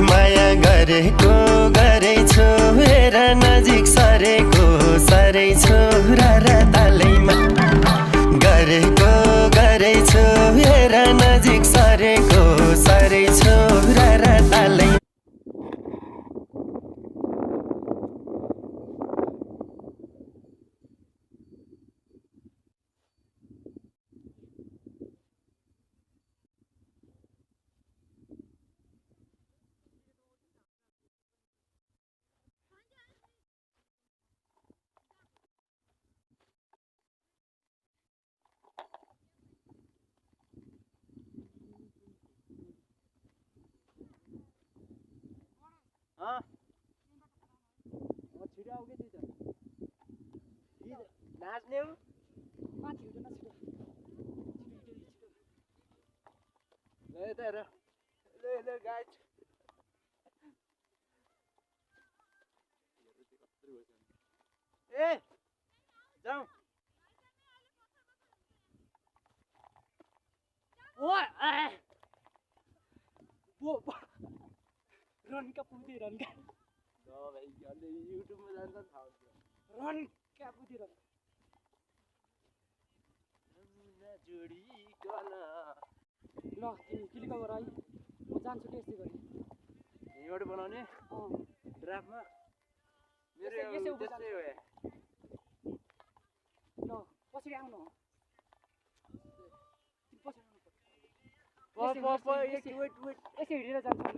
माया गरेको गरेछु हेर नजिक सरेको सरेछु र तालैमा गरेको गरेछु हेर नजिक सरेको सरेछु र तालै छिटो आऊ के त्यो नाच्ने हो माथि हुँदैन छिटो ल यता हेर ल गाइस ए जाऊ ओ रन का पुती रन का भाइ अलि युट्युबमा जान्छ नि थाहा हुन्छ रन क्या पुती रन जोडिकन ल तिमी क्लिक गर है म जान्छु के यस्तै गरी यहीँबाट बनाउने ड्राफ्टमा मेरो त्यस्तै हो ल कसरी आउनु पछि आउनु वेट यसै हिँडेर जान्छ होइन